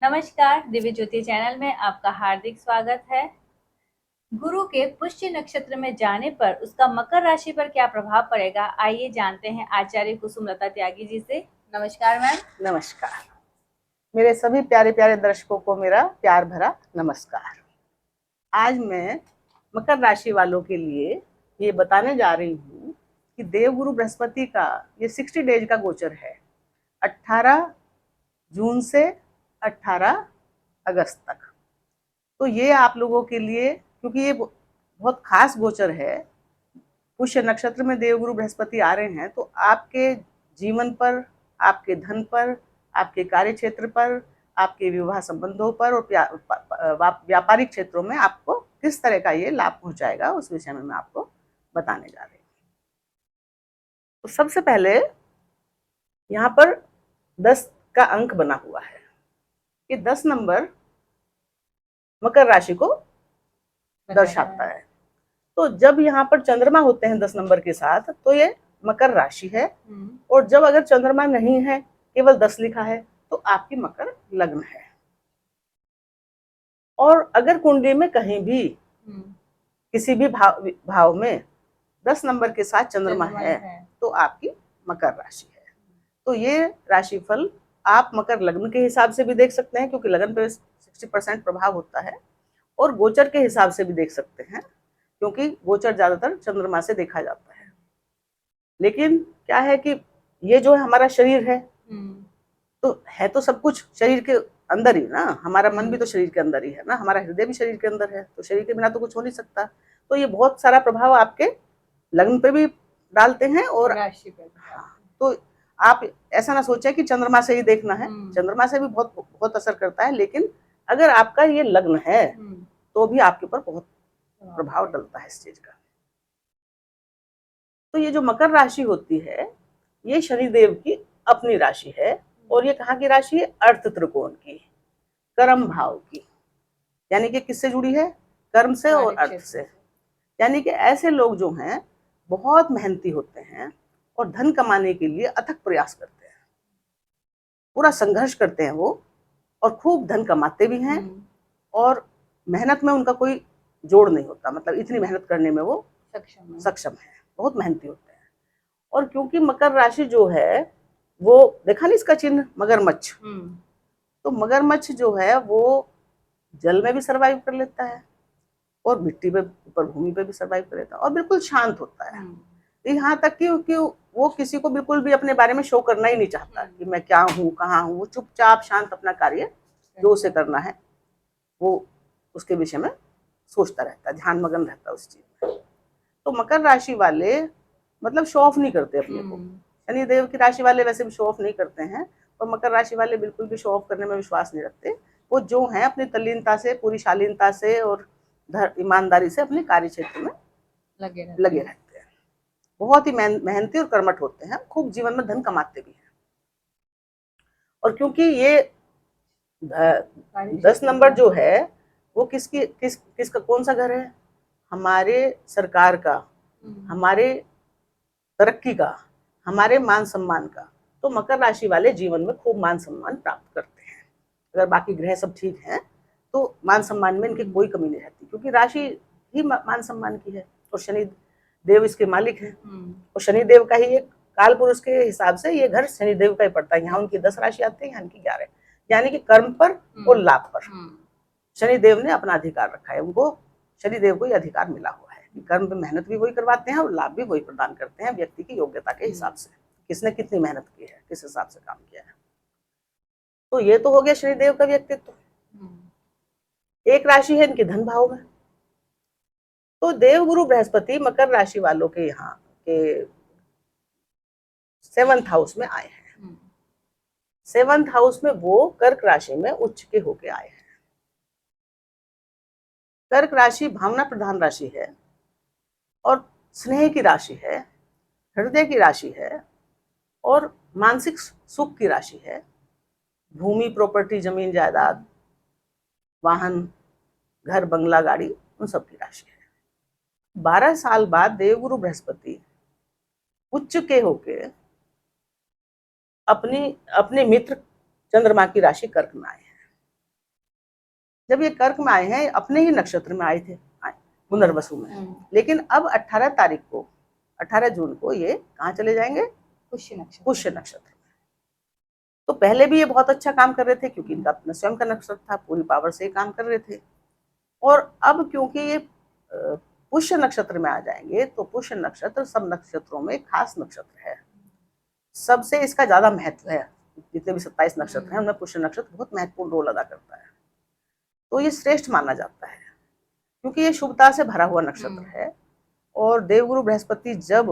नमस्कार, दिव्य ज्योति चैनल में आपका हार्दिक स्वागत है। गुरु के पुष्य नक्षत्र में जाने पर उसका मकर राशि पर क्या प्रभाव पड़ेगा, आइए जानते हैं आचार्य कुसुमलता त्यागी जी से। नमस्कार मैम। नमस्कार। मेरे सभी प्यारे प्यारे दर्शकों को मेरा प्यार भरा नमस्कार। आज मैं मकर राशि वालों के लिए ये बताने जा रही हूँ कि देवगुरु बृहस्पति का ये 60 डेज का गोचर है, 18 जून से 18 अगस्त तक। तो ये आप लोगों के लिए, क्योंकि ये बहुत खास गोचर है, पुष्य नक्षत्र में देवगुरु बृहस्पति आ रहे हैं, तो आपके जीवन पर, आपके धन पर, आपके कार्य क्षेत्र पर, आपके विवाह संबंधों पर और व्यापारिक क्षेत्रों में आपको किस तरह का ये लाभ पहुंचाएगा, उस विषय में मैं आपको बताने जा रही हूँ। तो सबसे पहले यहाँ पर 10 का अंक बना हुआ है। ये 10 नंबर मकर राशि को दर्शाता है। तो जब यहाँ पर चंद्रमा होते हैं 10 नंबर के साथ, तो ये मकर राशि है। और जब अगर चंद्रमा नहीं है, केवल 10 लिखा है, तो आपकी मकर लग्न है। और अगर कुंडली में कहीं भी किसी भी भाव में 10 नंबर के साथ चंद्रमा है, तो आपकी मकर राशि है। तो ये राशिफल आप मकर लग्न के हिसाब से भी देख सकते हैं, क्योंकि लग्न पे 60% प्रभाव होता है, और गोचर के हिसाब से भी देख सकते हैं, क्योंकि गोचर ज्यादातर चंद्रमा से देखा जाता है। लेकिन क्या है कि ये जो है हमारा शरीर है, तो है तो सब कुछ शरीर के अंदर ही ना, हमारा मन भी तो शरीर के अंदर ही है ना, हमारा हृदय भी शरीर के अंदर है, तो शरीर के बिना तो कुछ हो नहीं सकता। तो ये बहुत सारा प्रभाव आपके लग्न पे भी डालते हैं और राशि पे। तो आप ऐसा ना सोचे कि चंद्रमा से ही देखना है, चंद्रमा से भी बहुत बहुत असर करता है, लेकिन अगर आपका ये लग्न है तो भी आपके ऊपर बहुत प्रभाव डलता है इस चीज का। तो ये जो मकर राशि होती है, ये शनिदेव की अपनी राशि है, और ये कहाँ की राशि है? अर्थ त्रिकोण की, कर्म भाव की। यानी कि किससे जुड़ी है? कर्म से और अर्थ से। यानी कि ऐसे लोग जो हैं बहुत मेहनती होते हैं और धन कमाने के लिए अथक प्रयास करते हैं, पूरा संघर्ष करते हैं वो, और खूब धन कमाते भी हैं, और मेहनत में उनका कोई जोड़ नहीं होता, मतलब इतनी मेहनत करने में वो सक्षम है, बहुत मेहनती होते हैं। और क्योंकि मकर राशि जो है, वो देखा नहीं इसका चिन्ह मगरमच्छ, तो मगरमच्छ जो है वो जल में भी सरवाइव कर लेता है, और मिट्टी पे, ऊपर भूमि पे भी सरवाइव कर लेता है, और बिल्कुल शांत होता है। यहाँ तक कि वो किसी को बिल्कुल भी अपने बारे में शो करना ही नहीं चाहता कि मैं क्या हूँ, कहाँ हूँ। वो चुपचाप शांत अपना कार्य जो उसे करना है वो उसके विषय में सोचता रहता है, ध्यान मगन रहता है उस चीज में। तो मकर राशि वाले मतलब शो ऑफ नहीं करते अपने को। शनिदेव की राशि वाले वैसे भी शो ऑफ नहीं करते हैं, और मकर राशि वाले बिल्कुल भी शो ऑफ करने में विश्वास नहीं रखते। वो जो है अपनी तल्लीनता से, पूरी शालीनता से और ईमानदारी से अपने कार्य क्षेत्र में लगे रहते हैं। बहुत ही मेहनती और कर्मठ होते हैं, खूब जीवन में धन कमाते भी हैं। और क्योंकि ये 10 नंबर जो है वो किसका कौन सा घर है? हमारे सरकार का, हमारे तरक्की का, हमारे मान सम्मान का। तो मकर राशि वाले जीवन में खूब मान सम्मान प्राप्त करते हैं। अगर बाकी ग्रह सब ठीक हैं तो मान सम्मान में इनकी कोई कमी नहीं रहती, क्योंकि राशि ही मान सम्मान की है, और शनि देव इसके मालिक हैं। और शनि देव का ही एक काल पुरुष के हिसाब से ये घर शनि देव का ही पड़ता है। यहाँ उनकी 10 राशि आती है, यहाँ उनकी 11, यानी कि कर्म पर और लाभ पर शनि देव ने अपना अधिकार रखा है। उनको शनि देव को ही अधिकार मिला हुआ है कि कर्म पे मेहनत भी वही करवाते हैं और लाभ भी वही प्रदान करते हैं, व्यक्ति की योग्यता के हिसाब से, किसने कितनी मेहनत की है, किस हिसाब से काम किया है। तो ये तो हो गया शनिदेव का व्यक्तित्व। एक राशि है इनके धन भाव में। तो देवगुरु बृहस्पति मकर राशि वालों के यहाँ के 7th हाउस में आए हैं। 7th हाउस में वो कर्क राशि में उच्च के होके आए हैं। कर्क राशि भावना प्रधान राशि है, और स्नेह की राशि है, हृदय की राशि है, और मानसिक सुख की राशि है। भूमि, प्रॉपर्टी, जमीन जायदाद, वाहन, घर, बंगला, गाड़ी, उन सब की राशि है। 12 साल बाद देवगुरु बृहस्पति उच्च के होके अपने मित्र चंद्रमा की राशि कर्क में आए हैं। जब ये कर्क में आए हैं, अपने ही नक्षत्र में आए थे, पुनर्वसु में, लेकिन अब 18 तारीख को, 18 जून को ये कहाँ चले जाएंगे? पुष्य नक्षत्र। तो पहले भी ये बहुत अच्छा काम कर रहे थे, क्योंकि इनका अपना स्वयं का नक्षत्र था, पूरी पावर से काम कर रहे थे। और अब क्योंकि ये पुष्य नक्षत्र में आ जाएंगे, तो पुष्य नक्षत्र सब नक्षत्रों में खास नक्षत्र है, सबसे इसका ज्यादा महत्व है। जितने भी 27 नक्षत्र हैं उनमें पुष्य नक्षत्र बहुत महत्वपूर्ण रोल अदा करता है। तो ये श्रेष्ठ माना जाता है, क्योंकि ये शुभता से भरा हुआ नक्षत्र है। और देवगुरु बृहस्पति जब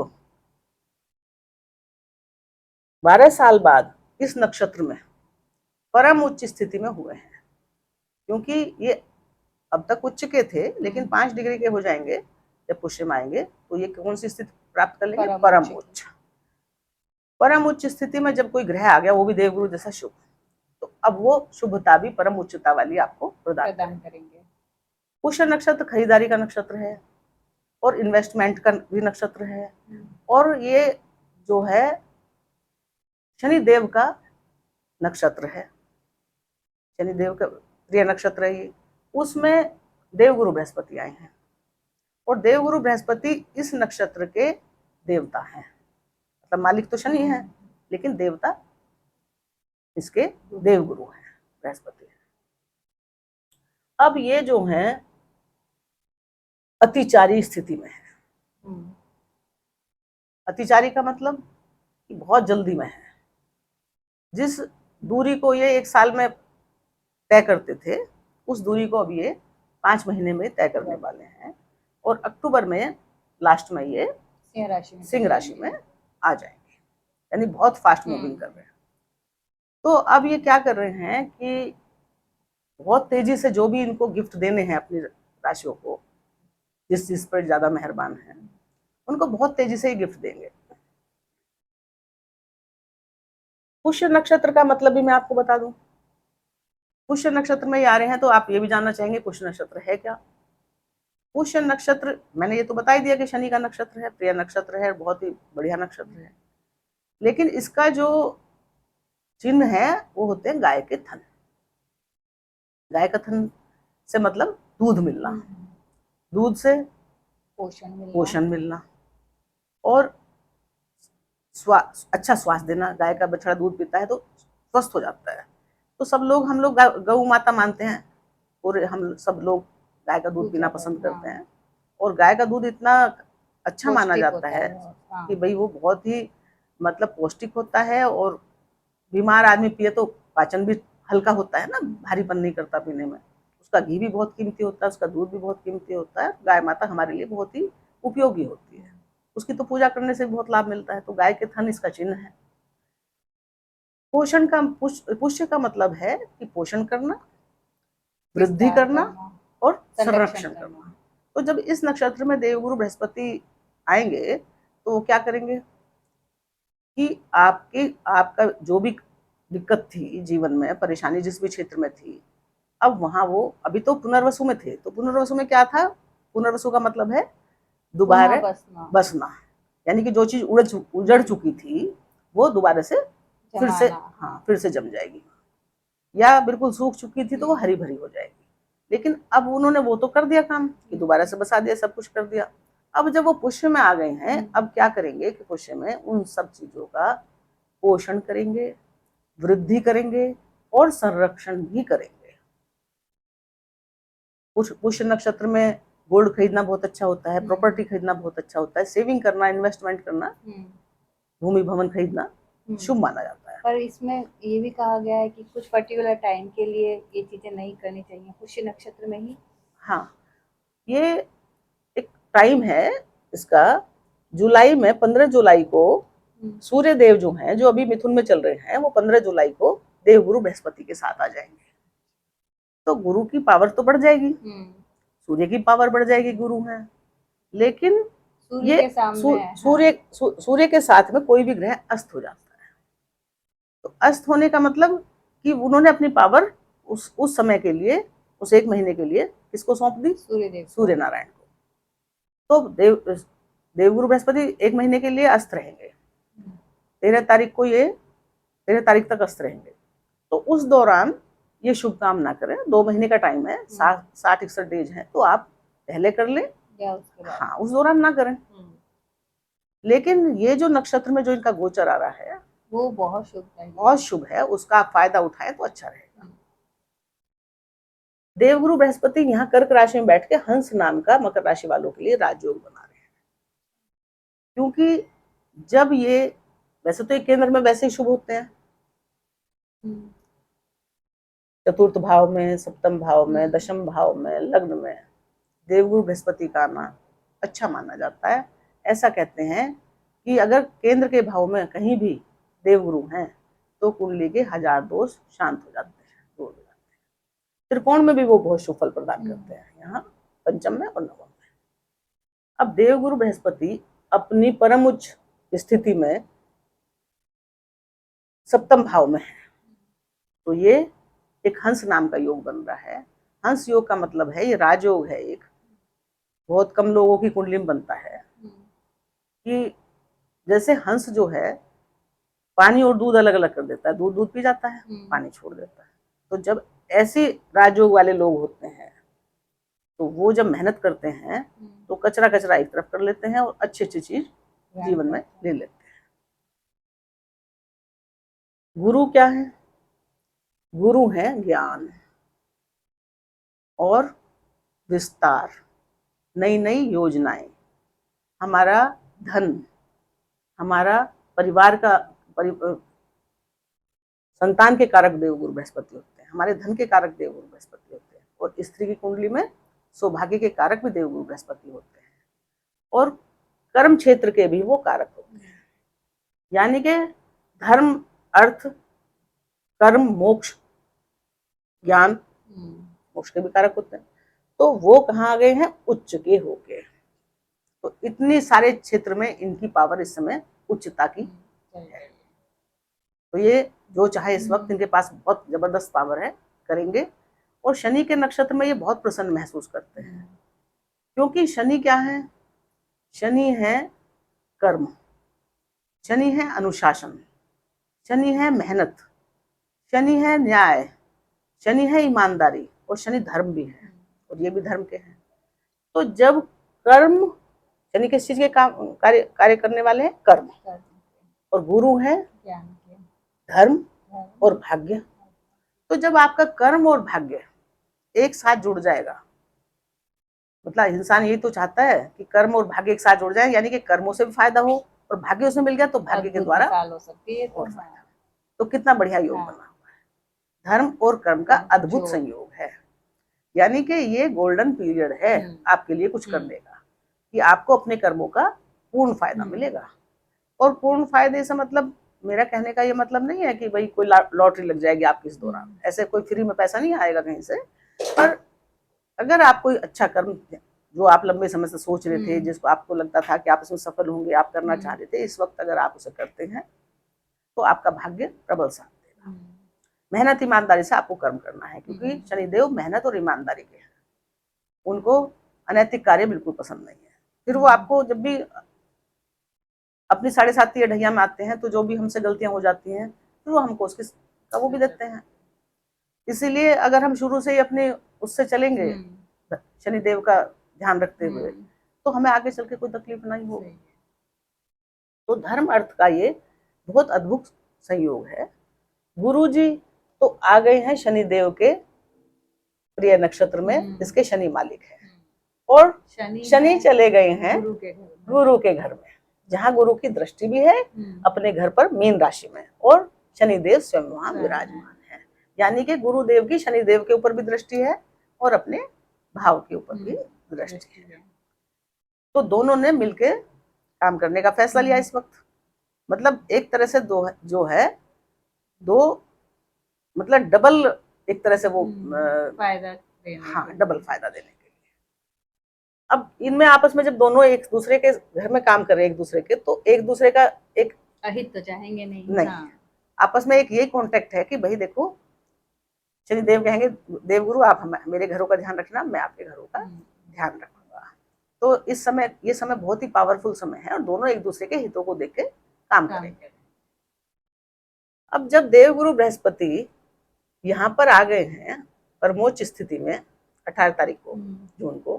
12 साल बाद इस नक्षत्र में परम उच्च स्थिति में हुए हैं, क्योंकि ये अब तक उच्च के थे, लेकिन 5 डिग्री के हो जाएंगे जब पुष्य में आएंगे, तो ये कौन सी स्थिति प्राप्त कर लेंगे? परम उच्च। परम उच्च स्थिति में जब कोई ग्रह आ गया, वो भी देवगुरु जैसा शुभ, तो अब वो शुभता भी परम उच्चता वाली आपको प्रदान करेंगे। पुष्य नक्षत्र खरीदारी का नक्षत्र है और इन्वेस्टमेंट का भी नक्षत्र है, और ये जो है शनि देव का नक्षत्र है, शनि देव का प्रिय नक्षत्र है ये। उसमें देवगुरु बृहस्पति आए हैं, और देवगुरु बृहस्पति इस नक्षत्र के देवता हैं। मतलब मालिक तो शनि है, लेकिन देवता इसके देवगुरु हैं, बृहस्पति। अब ये जो है अतिचारी स्थिति में है। अतिचारी का मतलब कि बहुत जल्दी में है। जिस दूरी को ये 1 साल में तय करते थे, उस दूरी को अब ये 5 महीने में तय करने वाले हैं, और अक्टूबर में लास्ट में ये सिंह राशि में आ जाएंगे, यानी बहुत फास्ट मूविंग कर रहे हैं। तो अब ये क्या कर रहे हैं कि बहुत तेजी से जो भी इनको गिफ्ट देने हैं अपनी राशियों को, जिस चीज पर ज्यादा मेहरबान है, उनको बहुत तेजी से ही गिफ्ट देंगे। पुष्य नक्षत्र का मतलब भी मैं आपको बता दूं। पुष्य नक्षत्र में ये आ रहे हैं, तो आप ये भी जानना चाहेंगे पुष्य नक्षत्र है क्या? पुष्य नक्षत्र मैंने ये तो बता ही दिया कि शनि का नक्षत्र है, प्रिय नक्षत्र है, बहुत ही बढ़िया नक्षत्र है। लेकिन इसका जो चिन्ह है वो होते हैं गाय के थन। गाय का थन से मतलब दूध मिलना, दूध से पोषण मिलना और अच्छा स्वास्थ्य देना। गाय का बछड़ा दूध पीता है तो स्वस्थ हो जाता है। तो सब लोग, हम लोग गौ माता मानते हैं, और हम सब लोग गाय का दूध पीना पसंद करते हैं। और गाय का दूध इतना अच्छा माना जाता है कि भाई वो बहुत ही मतलब पौष्टिक होता है, और बीमार आदमी पिए तो पाचन भी हल्का होता है ना, भारीपन नहीं करता पीने में। उसका घी भी बहुत कीमती होता है, उसका दूध भी बहुत कीमती होता है। गाय माता हमारे लिए बहुत ही उपयोगी होती है, उसकी तो पूजा करने से बहुत लाभ मिलता है। तो गाय के थन इसका चिन्ह है। पोषण का, पुष्य का मतलब है कि पोषण करना, वृद्धि करना और संरक्षण करना। तो जब इस नक्षत्र में देवगुरु बृहस्पति आएंगे, तो वो क्या करेंगे कि आपका जो भी दिक्कत थी जीवन में, परेशानी जिस भी क्षेत्र में थी, अब वहां वो, अभी तो पुनर्वसु में थे, तो पुनर्वसु में क्या था? पुनर्वसु का मतलब है दोबारा बसना, यानी कि जो चीज उजड़ चुकी थी वो दोबारा से फिर से जम जाएगी, या बिल्कुल सूख चुकी थी तो वो हरी भरी हो जाएगी। लेकिन अब उन्होंने वो तो कर दिया काम कि दोबारा से बसा दिया, सब कुछ कर दिया। अब जब वो पुष्य में आ गए हैं, अब क्या करेंगे कि पुष्य में उन सब चीजों का पोषण करेंगे, वृद्धि करेंगे और संरक्षण भी करेंगे। पुष्य नक्षत्र में गोल्ड खरीदना बहुत अच्छा होता है, प्रॉपर्टी खरीदना बहुत अच्छा होता है, सेविंग करना, इन्वेस्टमेंट करना, भूमि भवन खरीदना शुभ माना जाता है। पर इसमें ये भी कहा गया है कि कुछ पर्टिकुलर टाइम के लिए ये चीजें नहीं करनी चाहिए, पुष्य नक्षत्र में ही। हाँ, ये एक टाइम है इसका। जुलाई में 15 जुलाई को सूर्य देव जो हैं, जो अभी मिथुन में चल रहे हैं, वो 15 जुलाई को देवगुरु बृहस्पति के साथ आ जाएंगे। तो गुरु की पावर तो बढ़ जाएगी, सूर्य की पावर बढ़ जाएगी, गुरु है। लेकिन सूर्य के साथ में कोई भी ग्रह अस्त हो जाता है। तो अस्त होने का मतलब कि उन्होंने अपनी पावर उस समय के लिए, उस 1 महीने के लिए किसको सौंप दी? सूर्य नारायण को। तो देवगुरु बृहस्पति 1 महीने के लिए अस्त रहेंगे। 13 तारीख को ये 13 तारीख तक अस्त रहेंगे। तो उस दौरान ये शुभ काम ना करें। 2 महीने का टाइम है, 60-61 डेज है, तो आप पहले कर लें या उसके बाद। हाँ, उस दौरान ना करें। लेकिन ये जो नक्षत्र में जो इनका गोचर आ रहा है वो बहुत शुभ है, बहुत शुभ है, उसका आप फायदा उठाएं तो अच्छा रहेगा। देवगुरु बृहस्पति यहाँ कर्क राशि में बैठ के हंस नाम का मकर राशि वालों के लिए राजयोग बना रहे हैं। क्योंकि जब ये वैसे तो ये केंद्र में वैसे ही शुभ होते हैं, चतुर्थ भाव में, सप्तम भाव में, दशम भाव में, लग्न में देवगुरु बृहस्पति का आना अच्छा माना जाता है। ऐसा कहते हैं कि अगर केंद्र के भाव में कहीं भी देवगुरु हैं तो कुंडली के 1000 दोष शांत हो जाते हैं, दूर हो जाते हैं। त्रिकोण में भी वो बहुत शुभ फल प्रदान करते हैं, यहाँ पंचम में और नवम में। अब देवगुरु बृहस्पति अपनी परम उच्च स्थिति में सप्तम भाव में है, तो ये एक हंस नाम का योग बन रहा है। हंस योग का मतलब है ये राजयोग है, एक बहुत कम लोगों की कुंडली में बनता है कि जैसे हंस जो है पानी और दूध अलग अलग कर देता है, दूध पी जाता है, पानी छोड़ देता है। तो जब ऐसे राजयोग वाले लोग होते हैं तो वो जब मेहनत करते हैं तो कचरा एक तरफ कर लेते हैं और अच्छी अच्छी चीज जीवन में ले लेते हैं। गुरु क्या है? गुरु है ज्ञान और विस्तार, नई नई योजनाएं, हमारा धन, हमारा परिवार का संतान के कारक देवगुरु बृहस्पति होते हैं, हमारे धन के कारक देवगुरु बृहस्पति होते हैं। और स्त्री की कुंडली में सौभाग्य के कारक भी देवगुरु बृहस्पति होते हैं और कर्म क्षेत्र के भी वो कारक होते हैं। यानी कि धर्म, अर्थ, कर्म, मोक्ष, ज्ञान, मोक्ष के भी कारक होते हैं। तो वो कहाँ आ गए हैं? उच्च के होके। तो इतने सारे क्षेत्र में इनकी पावर इस समय उच्चता की है। तो ये जो चाहे इस वक्त इनके पास बहुत जबरदस्त पावर है, करेंगे। और शनि के नक्षत्र में ये बहुत प्रसन्न महसूस करते हैं, क्योंकि शनि क्या है? शनि है कर्म, शनि है अनुशासन, शनि है मेहनत, शनि है न्याय, शनि है ईमानदारी और शनि धर्म भी है, और ये भी धर्म के हैं। तो जब कर्म, शनि किस चीज के कार्य करने वाले हैं? कर्म। और गुरु है धर्म और भाग्य। तो जब आपका कर्म और भाग्य एक साथ जुड़ जाएगा, मतलब इंसान यही तो चाहता है कि कर्म और भाग्य एक साथ जुड़ जाए, यानी कि कर्मों से भी फायदा हो और भाग्य उसमें मिल गया तो भाग्य के द्वारा हो सकती है और फायदा। तो कितना बढ़िया योग बना हुआ है। धर्म और कर्म का अद्भुत संयोग है, यानी कि ये गोल्डन पीरियड है आपके लिए कुछ करने का, कि आपको अपने कर्मों का पूर्ण फायदा मिलेगा। और पूर्ण फायदे से मतलब, मेरा कहने का ये मतलब नहीं है कि भाई कोई लॉटरी लग जाएगी आपकी इस दौरान, ऐसे कोई फ्री में पैसा नहीं आएगा कहीं से। पर अगर आप कोई अच्छा कर्म जो आप लंबे समय से सोच रहे थे, जिसको आपको लगता था कि आप इसमें सफल होंगे, आप करना चाह रहे थे, इस वक्त अगर आप उसे करते हैं तो आपका भाग्य प्रबल साथ देगा। मेहनत ईमानदारी से आपको कर्म करना है, क्योंकि शनिदेव मेहनत और ईमानदारी के हैं, उनको अनैतिक कार्य बिल्कुल पसंद नहीं है। फिर वो आपको जब भी अपनी 7.5 ढैया में आते हैं तो जो भी हमसे गलतियां हो जाती हैं फिर वो हमको उसके का वो भी देते हैं। इसीलिए अगर हम शुरू से ही अपने उससे चलेंगे शनिदेव का ध्यान रखते हुए, तो हमें आगे चल के कोई तकलीफ नहीं होगी। तो धर्म अर्थ का ये बहुत अद्भुत संयोग है। गुरु जी तो आ गए हैं शनिदेव के प्रिय नक्षत्र में, इसके शनि मालिक हैं, और शनि चले गए हैं गुरु के घर में, जहाँ गुरु की दृष्टि भी है अपने घर पर मीन राशि में, और शनिदेव स्वयं वहां विराजमान है। यानी कि गुरुदेव की शनिदेव के ऊपर भी दृष्टि है और अपने भाव के ऊपर भी दृष्टि है। तो दोनों ने मिलकर काम करने का फैसला लिया इस वक्त। मतलब एक तरह से दो मतलब डबल एक तरह से वो फायदा डबल फायदा देने के लिए। अब इनमें आपस में जब दोनों एक दूसरे के घर में काम कर रहे हैं एक दूसरे के, तो एक दूसरे का एक अहित तो चाहेंगे नहीं। आपस में एक यही कॉन्टेक्ट है कि भाई देखो, शनिदेव कहेंगे देवगुरु आप मेरे घरों का ध्यान रखना, मैं आपके घरों का ध्यान रखूंगा। तो इस समय ये समय बहुत ही पावरफुल समय है और दोनों एक दूसरे के हितों को देख के काम करेंगे। अब जब देवगुरु बृहस्पति यहाँ पर आ गए हैं परमोच्च स्थिति में 18 तारीख को जून को।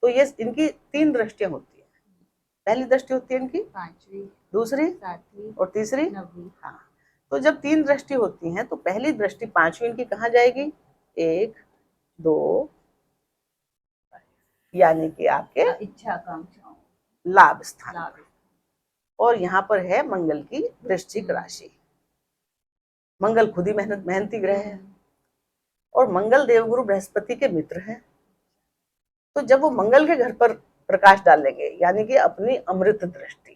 तो ये इनकी 3 दृष्टियां होती है। पहली दृष्टि होती है इनकी 5वीं, दूसरी 7वीं और तीसरी 9वीं। हाँ, तो जब 3 दृष्टि होती हैं तो पहली दृष्टि 5वीं इनकी कहाँ जाएगी? 1, 2, यानी कि आपके इच्छा आकांक्षाओं लाभ स्थान। और यहाँ पर है मंगल की वृश्चिक राशि। मंगल खुद ही मेहनती ग्रह है और मंगल देवगुरु बृहस्पति के मित्र हैं। तो जब वो मंगल के घर पर प्रकाश डालेंगे, यानी कि अपनी अमृत दृष्टि,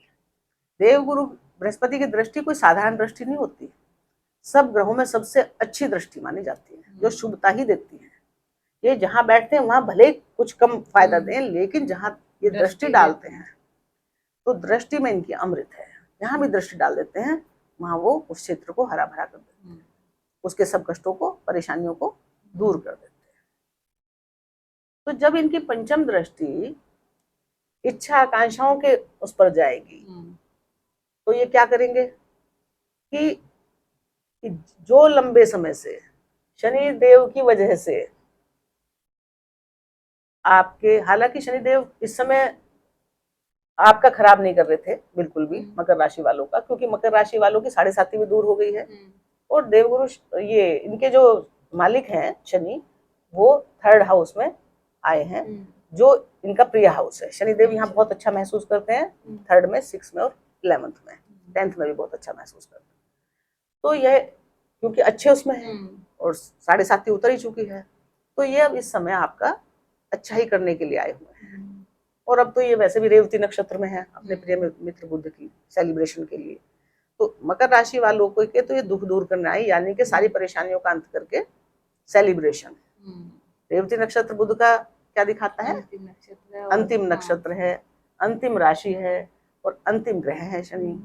देवगुरु बृहस्पति की दृष्टि कोई साधारण दृष्टि नहीं होती, सब ग्रहों में सबसे अच्छी दृष्टि मानी जाती है, जो शुभता ही देती है। ये जहां बैठते हैं वहां भले कुछ कम फायदा दें, लेकिन जहां ये दृष्टि डालते हैं तो दृष्टि में इनकी अमृत है। जहां भी दृष्टि डाल देते हैं वहां वो उस क्षेत्र को हरा भरा कर देते हैं, उसके सब कष्टों को, परेशानियों को दूर कर देते हैं। तो जब इनकी पंचम दृष्टि इच्छा आकांक्षाओं के उस पर जाएगी तो ये क्या करेंगे कि जो लंबे समय से शनि देव की वजह से आपके, हालांकि शनिदेव इस समय आपका खराब नहीं कर रहे थे बिल्कुल भी, मकर राशि वालों का, क्योंकि मकर राशि वालों की 7.5 भी दूर हो गई है। और देवगुरु ये इनके जो मालिक हैं शनि, वो 3rd हाउस में आए हैं, जो इनका प्रिय हाउस है। शनिदेव यहाँ बहुत अच्छा महसूस करते हैं 3rd में, 6 में और 11th में, 10th में भी बहुत अच्छा महसूस करते हैं। तो यह क्योंकि अच्छे उसमें है और 7.5 उतर ही चुकी है, तो ये अब इस समय आपका अच्छा ही करने के लिए आए हुए हैं। और अब तो ये वैसे भी रेवती नक्षत्र में है, अपने प्रिय मित्र बुध की सेलिब्रेशन के लिए। तो मकर राशि वालों को के तो ये दुख दूर करना है, यानी कि सारी परेशानियों का अंत करके सेलिब्रेशन। रेवती नक्षत्र बुध का क्या दिखाता है? अंतिम नक्षत्र है, अंतिम राशि है और अंतिम ग्रह है शनि।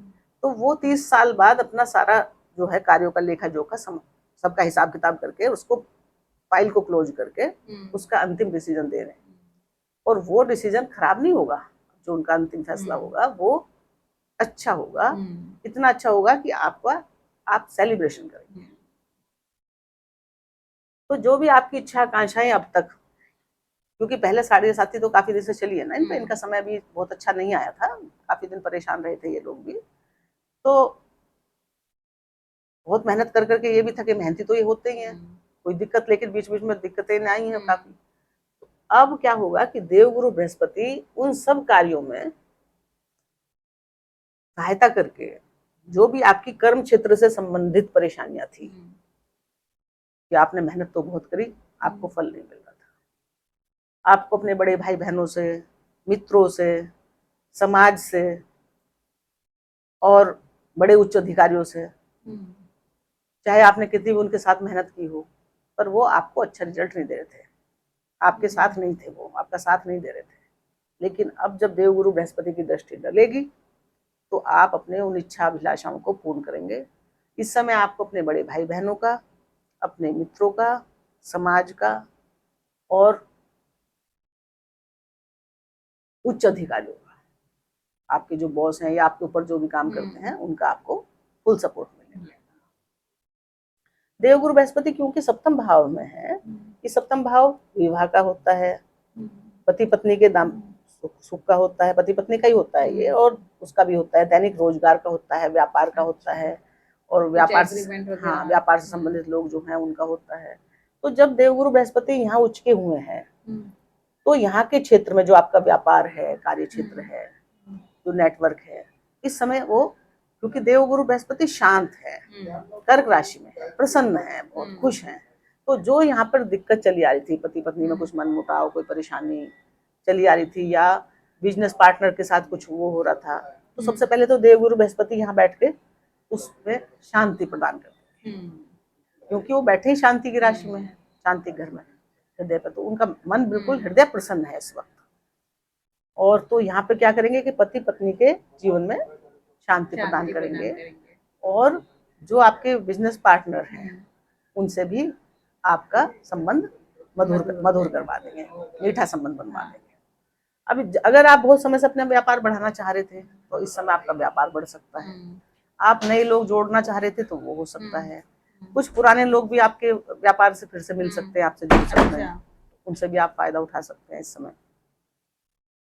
तो वो 30 साल बाद अपना सारा जो है कार्यों का लेखा जोखा सबका हिसाब किताब करके, उसको फाइल को क्लोज करके उसका अंतिम डिसीजन दे रहे हैं। और वो डिसीजन खराब नहीं होगा, जो उनका अंतिम फैसला होगा वो अच्छा होगा, इतना अच्छा होगा कि आप सेलिब्रेशन करेंगे। तो जो भी आपकी इच्छा आकांक्षाएं अब तक, क्योंकि पहले 7.5 तो काफी दिन से चली है ना इन पे, इनका समय भी बहुत अच्छा नहीं आया था, काफी दिन परेशान रहे थे ये लोग भी। तो बहुत मेहनत कर करके ये भी थके, मेहनती तो ये होते ही हैं, कोई दिक्कत, लेकिन बीच बीच में दिक्कतें आई हैं काफी। अब क्या होगा कि देवगुरु बृहस्पति उन सब कार्यों में सहायता करके, जो भी आपकी कर्म क्षेत्र से संबंधित परेशानियां थी, कि आपने मेहनत तो बहुत करी, आपको फल नहीं मिल रहा था, आपको अपने बड़े भाई बहनों से, मित्रों से, समाज से और बड़े उच्च अधिकारियों से, चाहे आपने कितनी भी उनके साथ मेहनत की हो, पर वो आपको अच्छा रिजल्ट नहीं दे रहे थे, आपके साथ नहीं थे, वो आपका साथ नहीं दे रहे थे। लेकिन अब जब देवगुरु बृहस्पति की दृष्टि डलेगी तो आप अपने उन इच्छा अभिलाषाओं को पूर्ण करेंगे। इस समय आपको अपने बड़े भाई बहनों का, अपने मित्रों का, समाज का और उच्च अधिकारियों का, आपके जो बॉस हैं या आपके ऊपर जो भी काम करते हैं, उनका आपको फुल सपोर्ट मिलेगा। देवगुरु बृहस्पति क्योंकि 7म भाव में है, कि 7म भाव विवाह का होता है, पति पत्नी के दाम सुख का होता है, पति पत्नी का ही होता है ये, और उसका भी होता है, दैनिक रोजगार का होता है, व्यापार का होता है, और व्यापार से संबंधित लोग जो हैं उनका होता है। तो जब देवगुरु बृहस्पति यहाँ उचके हुए हैं तो यहाँ के क्षेत्र में जो आपका व्यापार है, कार्य क्षेत्र है, जो नेटवर्क है, इस समय वो, क्योंकि देवगुरु बृहस्पति शांत है, कर्क राशि में है, प्रसन्न है, बहुत खुश है, तो जो यहाँ पर दिक्कत चली आ रही थी, पति पत्नी में कुछ मनमुटाव, कोई परेशानी चली आ रही थी, या बिजनेस पार्टनर के साथ कुछ वो हो रहा था, तो सबसे पहले तो देवगुरु बृहस्पति यहाँ बैठ के उसमें शांति प्रदान करते हैं, क्योंकि वो बैठे ही शांति की राशि में है, शांति घर में, हृदय पर, तो उनका मन बिल्कुल हृदय प्रसन्न है इस वक्त। और तो यहाँ पे क्या करेंगे कि पति पत्नी के जीवन में शांति प्रदान करेंगे, और जो आपके बिजनेस पार्टनर हैं उनसे भी आपका संबंध मधुर करवा देंगे, मीठा संबंध बनवा देंगे। अभी अगर आप बहुत समय से अपना व्यापार बढ़ाना चाह रहे थे तो इस समय आपका व्यापार बढ़ सकता है, आप नए लोग जोड़ना चाह रहे थे तो वो हो सकता है, कुछ पुराने लोग भी आपके व्यापार से फिर से मिल सकते हैं, आपसे जुड़ सकते हैं, उनसे भी आप फायदा उठा सकते हैं इस समय।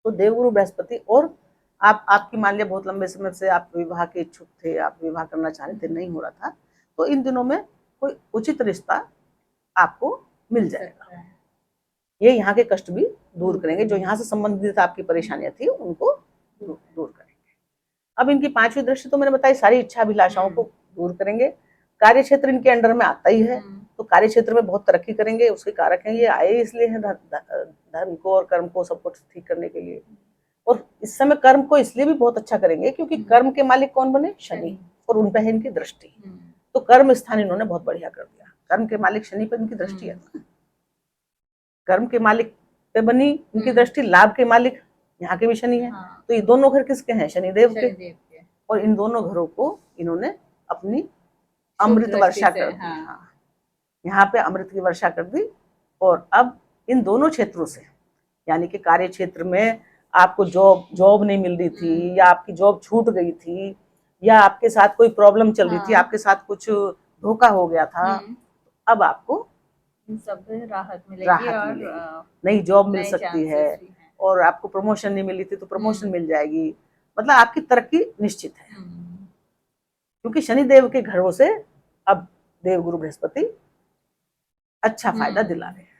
तो देवगुरु बृहस्पति, और आपकी मान लिया बहुत लंबे समय से आप विवाह के इच्छुक थे, आप विवाह करना चाह रहे थे, नहीं हो रहा था, तो इन दिनों में कोई उचित रिश्ता आपको मिल जाएगा। ये यहाँ के कष्ट भी दूर करेंगे, जो यहाँ से संबंधित आपकी परेशानियां थी उनको दूर करेंगे। अब इनकी 5वीं दृष्टि तो मैंने बताई सारी इच्छा अभिलाषाओं को दूर करेंगे। कार्य क्षेत्र इनके अंडर में आता ही है, तो कार्य क्षेत्र में बहुत तरक्की करेंगे, उसके कारक हैं ये, आए इसलिए हैं धर्म को और कर्म को सब कुछ ठीक करने के लिए। और इस समय कर्म को इसलिए भी बहुत अच्छा करेंगे क्योंकि कर्म के मालिक कौन बने? शनि, और उन पर है इनकी दृष्टि। तो कर्म स्थान इन्होंने बहुत बढ़िया कर दिया। कर्म के मालिक शनि पर इनकी दृष्टि है, कर्म के मालिक पे बनी इनकी दृष्टि, लाभ के मालिक यहाँ के भी शनि है। तो ये दोनों घर किसके हैं? शनिदेव के। और इन दोनों घरों को इन्होंने अपनी अमृत वर्षा कर दी। हाँ, यहाँ पे अमृत की वर्षा कर दी। और अब इन दोनों क्षेत्रों से, यानी कि कार्य क्षेत्र में आपको जॉब नहीं मिल रही थी, या आपकी जॉब छूट गई थी, या आपके साथ कोई प्रॉब्लम चल रही थी, आपके साथ कुछ धोखा हो गया था, अब आपको इन सब राहत मिलेगी और नई जॉब मिल सकती है। और आपको प्रमोशन नहीं मिली थी तो प्रमोशन मिल जाएगी। मतलब आपकी तरक्की निश्चित है, क्योंकि शनिदेव के घरों से अब देवगुरु बृहस्पति अच्छा फायदा दिला रहे हैं।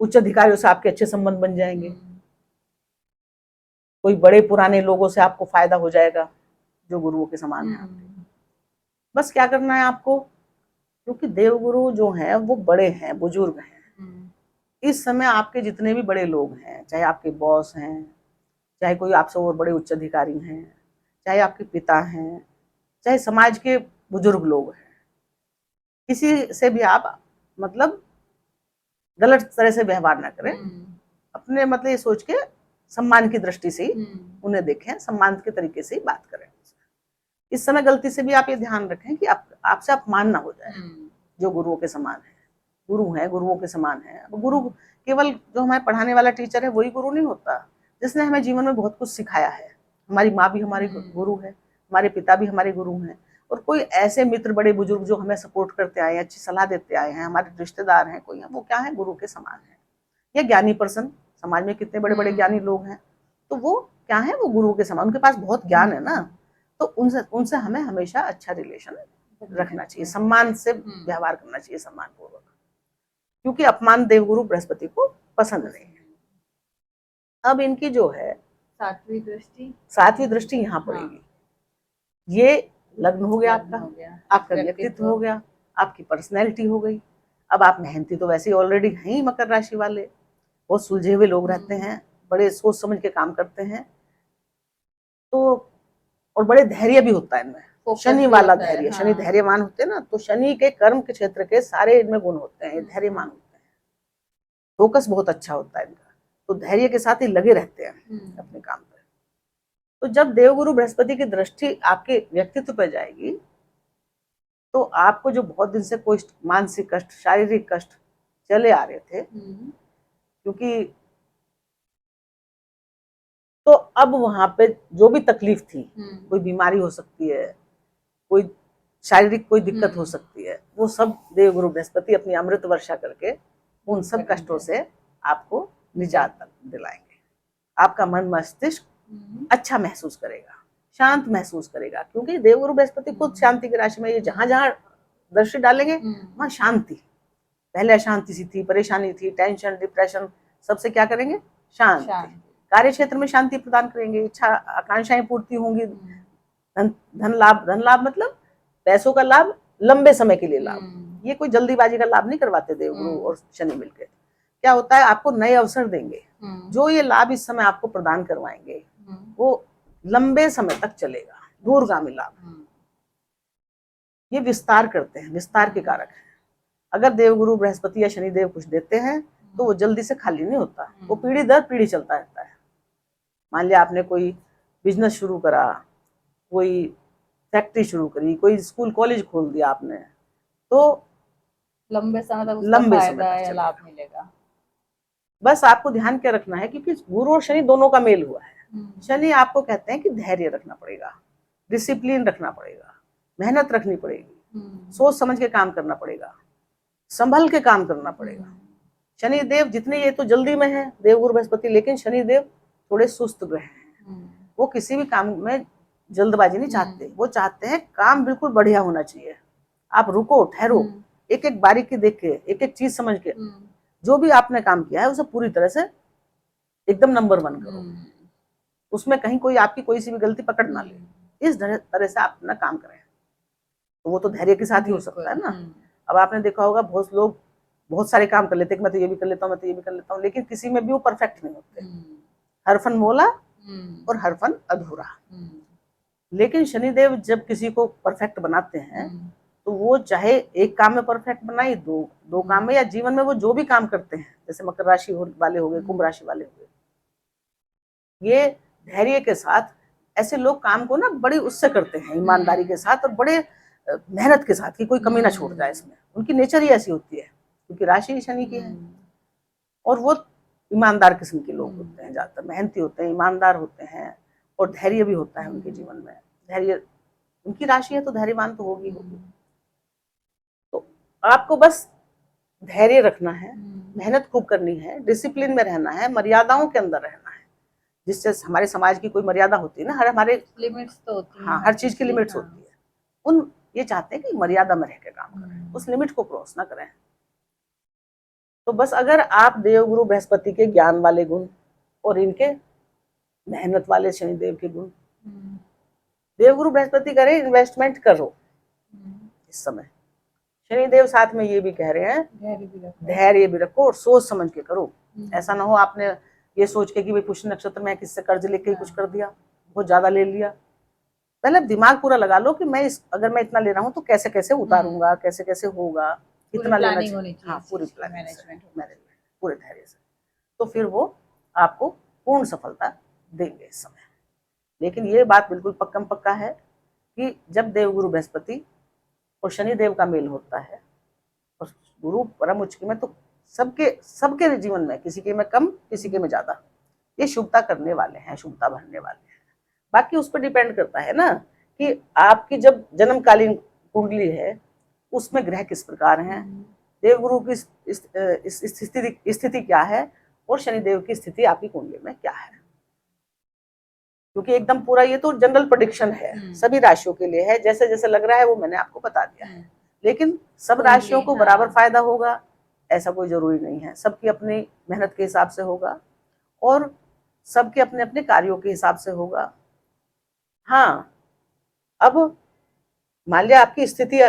उच्च अधिकारियों से आपके अच्छे संबंध बन जाएंगे, कोई बड़े पुराने लोगों से आपको फायदा हो जाएगा जो गुरुओं के समान है। बस क्या करना है आपको, क्योंकि देवगुरु जो हैं वो बड़े हैं, बुजुर्ग हैं। इस समय आपके जितने भी बड़े लोग हैं, चाहे आपके बॉस हैं, चाहे कोई आपसे और बड़े उच्च अधिकारी हैं, चाहे आपके पिता हैं, चाहे समाज के बुजुर्ग लोग हैं, किसी से भी आप मतलब गलत तरह से व्यवहार ना करें। अपने मतलब ये सोच के सम्मान की दृष्टि से ही उन्हें देखें, सम्मान के तरीके से ही बात करें। इस समय गलती से भी आप ये ध्यान रखें कि आपसे अपमान ना हो जाए। जो गुरुओं के समान है, गुरु हैं, गुरुओं के समान है। अब गुरु केवल जो हमारे पढ़ाने वाला टीचर है वही गुरु नहीं होता, जिसने हमें जीवन में बहुत कुछ सिखाया है। हमारी माँ भी हमारी गुरु है, हमारे पिता भी हमारे गुरु हैं, और कोई ऐसे मित्र बड़े बुजुर्ग जो हमें सपोर्ट करते आए हैं, अच्छी सलाह देते आए हैं, हमारे रिश्तेदार हैं कोई, वो क्या है? गुरु के समान है। या ज्ञानी पर्सन, समाज में कितने बड़े बड़े ज्ञानी लोग हैं, तो वो क्या है? वो गुरु के समान, उनके पास बहुत ज्ञान है ना। तो उनसे हमें हमेशा अच्छा रिलेशन रखना चाहिए, सम्मान से व्यवहार करना चाहिए, सम्मान पूर्वक, क्योंकि अपमान देवगुरु बृहस्पति को पसंद नहीं है। अब इनकी जो है 7वीं दृष्टि यहाँ पड़ेगी। ये लग्न हो गया आपका व्यक्तित्व हो गया, आपकी पर्सनैलिटी हो गई। अब आप मेहनती तो वैसे ही ऑलरेडी हैं ही, मकर राशि वाले बहुत सुलझे हुए लोग रहते हैं, बड़े सोच समझ के काम करते हैं, तो और बड़े धैर्य भी होता है इनमें। शनि वाला धैर्य, शनि धैर्यवान होते हैं ना, तो शनि के कर्म के क्षेत्र के सारे इनमें गुण होते हैं, धैर्यवान होते हैं, फोकस बहुत अच्छा होता है इनका, तो धैर्य के साथ ही लगे रहते हैं अपने काम पर। तो जब देवगुरु बृहस्पति की दृष्टि आपके व्यक्तित्व पर जाएगी, तो आपको जो बहुत दिन से कोई मानसिक कष्ट, शारीरिक कष्ट चले आ रहे थे, क्योंकि तो अब वहां पे जो भी तकलीफ थी, कोई बीमारी हो सकती है, कोई शारीरिक कोई दिक्कत हो सकती है, वो सब देवगुरु बृहस्पति अपनी अमृत वर्षा करके उन सब कष्टों से आपको निजात दिलाएंगे। आपका मन मस्तिष्क अच्छा महसूस करेगा, शांत महसूस करेगा, क्योंकि देवगुरु बृहस्पति खुद शांति की राशि में, ये जहां जहां दृष्टि डालेंगे वहां शांति। पहले अशांति सी थी, परेशानी थी, टेंशन, डिप्रेशन, सबसे क्या करेंगे? शांति। कार्य क्षेत्र में शांति प्रदान करेंगे, इच्छा आकांक्षाएं पूर्ति होंगी, धन लाभ मतलब पैसों का लाभ, लंबे समय के लिए लाभ। ये कोई जल्दीबाजी का लाभ नहीं करवाते देवगुरु और शनि मिलकर। क्या होता है? आपको नए अवसर देंगे, जो ये लाभ इस समय आपको प्रदान करवाएंगे वो लंबे समय तक चलेगा, दूरगामी लाभ। ये विस्तार करते हैं, विस्तार के कारक है। अगर देवगुरु बृहस्पति या शनिदेव कुछ देते हैं तो वो जल्दी से खाली नहीं होता, वो पीढ़ी दर पीढ़ी चलता रहता है। मान लिया आपने कोई बिजनेस शुरू करा, कोई फैक्ट्री शुरू करी, कोई स्कूल कॉलेज खोल दिया आपने, तो लंबे समय तक लाभ मिलेगा। बस आपको ध्यान क्या रखना है, क्योंकि गुरु और शनि दोनों का मेल हुआ है। शनि आपको कहते हैं कि धैर्य रखना पड़ेगा, डिसिप्लिन रखना पड़ेगा, मेहनत रखनी पड़ेगी, सोच समझ के काम करना पड़ेगा, संभल के काम करना पड़ेगा। शनि देव जितने, ये तो जल्दी में है देवगुरु बृहस्पति, लेकिन शनि देव थोड़े सुस्त ग्रह हैं। वो किसी भी काम में जल्दबाजी नहीं चाहते, वो चाहते हैं काम बिल्कुल बढ़िया होना चाहिए। आप रुको, ठहरो, एक एक बारीकी देख के, एक एक चीज समझ के, जो भी आपने काम किया है उसे पूरी तरह से एकदम नंबर 1 करो, उसमें कहीं कोई आपकी कोई सी भी गलती पकड़ ना ले। इस तरह से आप अपना काम करें, तो वो तो धैर्य के साथ ही हो सकता है ना। अब आपने देखा होगा बहुत लोग बहुत सारे काम कर लेते हैं कि मैं तो ये भी कर लेता हूँ, मैं तो ये भी कर लेता हूँ, लेकिन किसी में भी वो परफेक्ट नहीं होते। हर फन मोला और हर फन अधूरा। लेकिन शनिदेव जब किसी को परफेक्ट बनाते हैं तो वो चाहे एक काम में परफेक्ट बनाए, दो काम में, या जीवन में वो जो भी काम करते हैं, जैसे मकर राशि वाले हो गए, कुंभ राशि वाले हो गए, ये धैर्य के साथ ऐसे लोग काम को ना बड़ी उससे करते हैं, ईमानदारी के साथ और बड़े मेहनत के साथ, कि कोई कमी ना छोड़ जाए इसमें। उनकी नेचर ही ऐसी होती है, क्योंकि राशि शनि की है। और वो ईमानदार किस्म के लोग होते हैं, ज्यादातर मेहनती होते हैं, ईमानदार होते हैं, और धैर्य भी होता है उनके जीवन में। धैर्य, उनकी राशि है तो धैर्यवान तो होगी। तो आपको बस धैर्य रखना है, मेहनत खूब करनी है, डिसिप्लिन में रहना है, मर्यादाओं के अंदर रहना है, जिससे हमारे समाज की कोई मर्यादा होती है ना, हर हमारे लिमिट्स तो होती है। हाँ, हर चीज की लिमिट्स होती है। उन ये चाहते हैं कि मर्यादा में रह के काम करें, उस लिमिट को क्रॉस ना करें। तो बस अगर आप देवगुरु बृहस्पति के ज्ञान वाले गुण और इनके मेहनत वाले शनिदेव के गुण, देवगुरु बृहस्पति करें इन्वेस्टमेंट करो इस समय। शनिदेव साथ में ये भी कह रहे हैं धैर्य भी रखो और सोच समझ के करो। ऐसा ना हो आपने ये सोच के कि भाई पुष्य नक्षत्र में किससे कर्ज लेके ही कुछ कर दिया, बहुत ज्यादा ले लिया। पहले दिमाग पूरा लगा लो कि मैं अगर मैं इतना ले रहा हूँ तो कैसे कैसे उतारूंगा, कैसे कैसे होगा, कितना लेना चाहिए। हाँ, पूरी मैनेजमेंट, पूरे धैर्य से, तो फिर वो आपको पूर्ण सफलता देंगे इस समय। लेकिन ये बात बिल्कुल पक्कम पक्का है कि जब देवगुरु बृहस्पति और शनिदेव का मेल होता है और गुरु परम उच्च में, तो सबके जीवन में, किसी के में कम, किसी के में ज्यादा, ये शुभता करने वाले हैं, शुभता भरने वाले हैं। बाकी उस पर डिपेंड करता है ना कि आपकी जब जन्मकालीन कुंडली है उसमें ग्रह किस प्रकार हैं, देवगुरु की स्थिति क्या है और शनिदेव की स्थिति आपकी कुंडली में क्या है। क्योंकि एकदम पूरा ये तो जनरल प्रेडिक्शन है, सभी राशियों के लिए है, जैसे जैसे लग रहा है वो मैंने आपको बता दिया है। लेकिन सब राशियों को बराबर फायदा होगा ऐसा कोई जरूरी नहीं है। सबकी अपनी मेहनत के हिसाब से होगा और सबके अपने अपने कार्यों के हिसाब से होगा। हाँ, अब मान लिया आपकी स्थिति,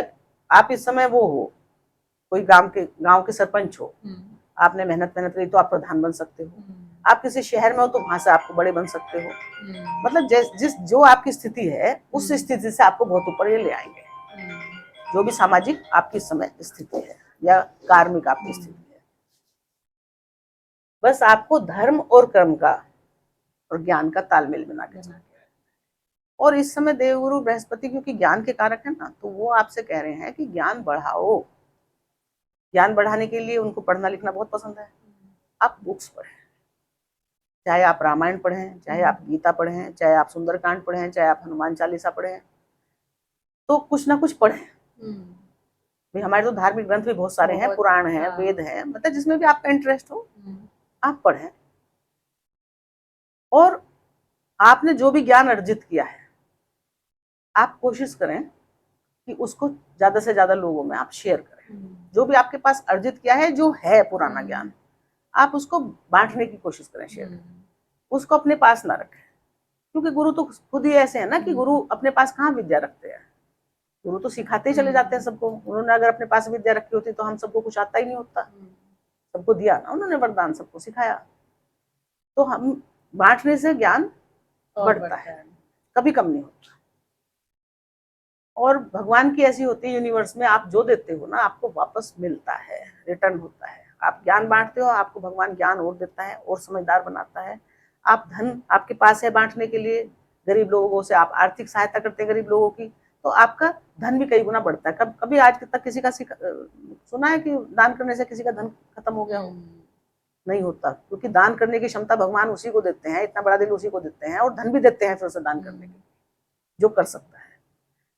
आप इस समय वो हो, कोई गांव के सरपंच हो, आपने मेहनत करी तो आप प्रधान बन सकते हो। आप किसी शहर में हो तो वहां से आपको बड़े बन सकते हो। मतलब जो आपकी स्थिति है उस स्थिति से आपको बहुत ऊपर ये ले आएंगे, जो भी सामाजिक आपकी समय स्थिति है या कार्मिक आपकी स्थिति है। बस आपको धर्म और कर्म का और ज्ञान का तालमेल बना के चलना है। और इस समय देवगुरु बृहस्पति क्योंकि ज्ञान के कारक है ना, तो वो आपसे कह रहे हैं कि ज्ञान बढ़ाओ। ज्ञान बढ़ाने के लिए उनको पढ़ना लिखना बहुत पसंद है। आप बुक्स पढ़ें, चाहे आप रामायण पढ़ें, चाहे आप गीता पढ़ें, चाहे आप सुंदरकांड पढ़ें, चाहे आप हनुमान चालीसा पढ़ें, तो कुछ ना कुछ पढ़ें। भाई हमारे तो धार्मिक ग्रंथ भी बहुत सारे हैं, पुराण हैं, वेद हैं, मतलब जिसमें भी आपका इंटरेस्ट हो आप पढ़ें। और आपने जो भी ज्ञान अर्जित किया है आप कोशिश करें कि उसको ज्यादा से ज्यादा लोगों में आप शेयर करें। जो भी आपके पास अर्जित किया है, जो है पुराना ज्ञान, आप उसको बांटने की कोशिश करें, शेयर करें, उसको अपने पास ना रखें। क्योंकि गुरु तो खुद ही ऐसे है ना कि गुरु अपने पास कहाँ विद्या रखते हैं, गुरु तो सिखाते ही चले जाते हैं सबको। उन्होंने अगर अपने पास विद्या रखी होती तो हम सबको कुछ आता ही नहीं होता। सबको दिया ना उन्होंने वरदान, सबको सिखाया। तो हम बांटने से ज्ञान बढ़ता है, कभी कम नहीं होता। और भगवान की ऐसी होती है यूनिवर्स में, आप जो देते हो ना आपको वापस मिलता है, रिटर्न होता है। आप ज्ञान बांटते हो, आपको भगवान ज्ञान और देता है और समझदार बनाता है। आप धन आपके पास है बांटने के लिए, गरीब लोगों से आप आर्थिक सहायता करते हैं गरीब लोगों की, तो आपका धन भी कई गुना बढ़ता है। कभी आज तक किसी का सुना है कि दान करने से किसी का धन खत्म हो गया हो? नहीं होता, क्योंकि दान करने की क्षमता भगवान उसी को देते हैं, इतना बड़ा दिल उसी को देते हैं और धन भी देते हैं फिर से दान करने के, जो कर सकता है।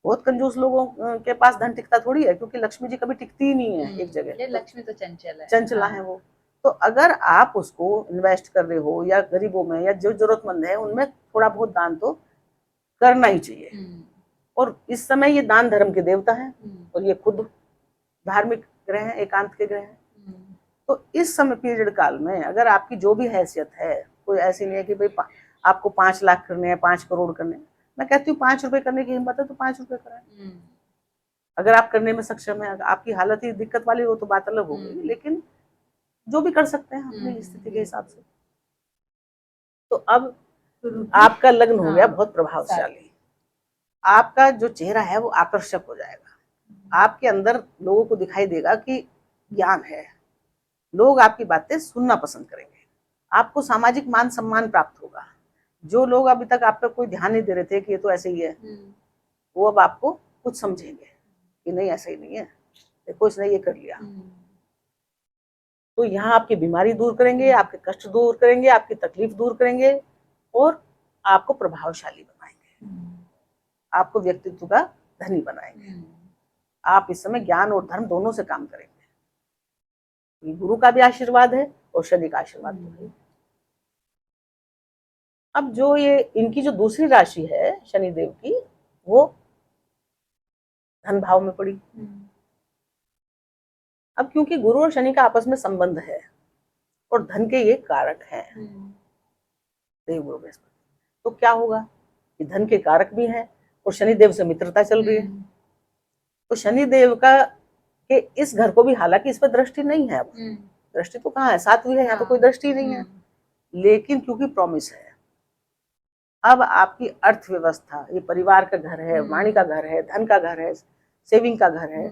बहुत कंजूस लोगों के पास धन टिकता थोड़ी है, क्योंकि लक्ष्मी जी कभी टिकती ही नहीं है एक जगह। ये लक्ष्मी तो चंचल है। चंचला है वो। तो अगर आप उसको इन्वेस्ट कर रहे हो या गरीबों में या जो जरूरतमंद है उनमें थोड़ा बहुत दान तो करना ही चाहिए। और इस समय ये दान धर्म के देवता हैं और ये खुद धार्मिक ग्रह हैं, एकांत के ग्रह हैं। तो इस समय पीरियड काल में अगर आपकी जो भी हैसियत है, कोई ऐसी नहीं है कि भाई आपको 5 लाख करने हैं, 5 करोड़ करने हैं। मैं कहती हूँ 5 रुपए करने की हिम्मत है तो 5 रुपए कराएं। अगर आप करने में सक्षम है, आपकी हालत ही दिक्कत वाली हो तो बात अलग हो गई, लेकिन जो भी कर सकते हैं अपनी स्थिति के हिसाब से। तो अब आपका लग्न हो गया बहुत प्रभावशाली, आपका जो चेहरा है वो आकर्षक हो जाएगा, आपके अंदर लोगों को दिखाई देगा कि ज्ञान है, लोग आपकी बातें सुनना पसंद करेंगे, आपको सामाजिक मान सम्मान प्राप्त होगा। जो लोग अभी तक आप पर कोई ध्यान नहीं दे रहे थे कि ये तो ऐसे ही है, वो अब आपको कुछ समझेंगे कि नहीं ऐसा ही नहीं है, देखो इसने ये कर लिया। तो यहाँ आपकी बीमारी दूर करेंगे, आपके कष्ट दूर करेंगे, आपकी तकलीफ दूर करेंगे और आपको प्रभावशाली बनाएंगे, आपको व्यक्तित्व का धनी बनाएंगे। आप इस समय ज्ञान और धर्म दोनों से काम करेंगे, गुरु का भी आशीर्वाद है और शनि का आशीर्वाद भी है। अब जो ये इनकी जो दूसरी राशि है शनिदेव की, वो धन भाव में पड़ी। अब क्योंकि गुरु और शनि का आपस में संबंध है और धन के ये कारक हैं देव गुरु बृहस्पति, तो क्या होगा कि धन के कारक भी हैं और शनिदेव से मित्रता चल रही है। तो शनिदेव का के इस घर को भी, हालांकि इस पर दृष्टि नहीं है, दृष्टि तो कहाँ है, 7वीं है, यहाँ पे कोई दृष्टि नहीं है, लेकिन क्योंकि प्रॉमिस है, अब आपकी अर्थव्यवस्था, ये परिवार का घर है, वाणी का घर है, धन का घर है, सेविंग का घर है,